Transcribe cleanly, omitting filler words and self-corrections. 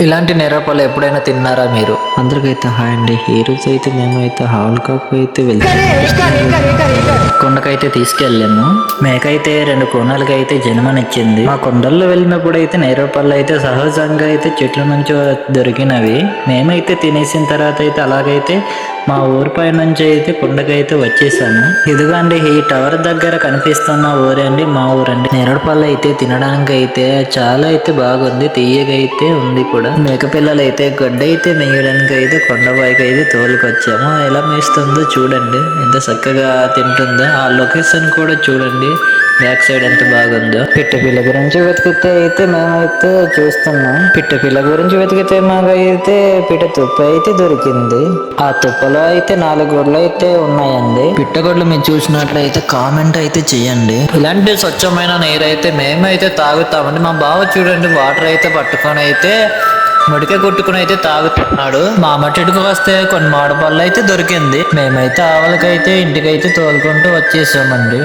ఇలాంటి నేరేడు ఎప్పుడైనా తిన్నారా మీరు? అందరికైతే హాయ్ అండి. ఈ రోజు అయితే మేమైతే హాల్కాకు అయితే వెళ్తాం. కొండకైతే తీసుకెళ్ళాము. మేకైతే 2 కోణాలకి అయితే జన్మనిచ్చింది. మా కొండల్లో వెళ్ళినప్పుడు అయితే నేరేడు అయితే సహజంగా అయితే చెట్ల నుంచి దొరికినవి. మేమైతే తినేసిన తర్వాత అయితే అలాగైతే మా ఊరి పై నుంచి అయితే కొండకైతే వచ్చేసాము. ఇదిగోండి ఈ టవర్ దగ్గర కనిపిస్తున్న ఊరే అండి మా ఊరండి. నేరేడు అయితే తినడానికి అయితే చాలా అయితే బాగుంది, తీయగా అయితే ఉంది కూడా. మేక పిల్లలు అయితే గడ్డ అయితే మేయడానికి అయితే కొండపైకి అయితే తోలుకొచ్చాము. ఎలా మేస్తుందో చూడండి, ఎంత చక్కగా తింటుందో. ఆ లొకేషన్ కూడా చూడండి, బ్యాక్ సైడ్ ఎంత బాగుందో. పిట్ట పిల్ల గురించి వెతికితే అయితే మేమైతే చూస్తున్నాం. పిట్ట పిల్ల గురించి వెతికితే మాకైతే పిట్ట తుప్ప అయితే దొరికింది. ఆ తుప్పలో అయితే 4 గొడ్లు అయితే ఉన్నాయండి. పిట్టగొడ్లు మీరు చూసినట్లయితే కామెంట్ అయితే చేయండి. ఇలాంటి స్వచ్ఛమైన నీరు అయితే మేమైతే తాగుతామండి. మా బావ చూడండి వాటర్ అయితే పట్టుకొని అయితే ముడిక కొట్టుకుని అయితే తాగుతున్నాడు. మా మట్టికి వస్తే కొన్ని మామిడి పళ్ళు అయితే దొరికింది. మేమైతే ఆవులకైతే ఇంటికైతే తోలుకుంటూ వచ్చేసామండి.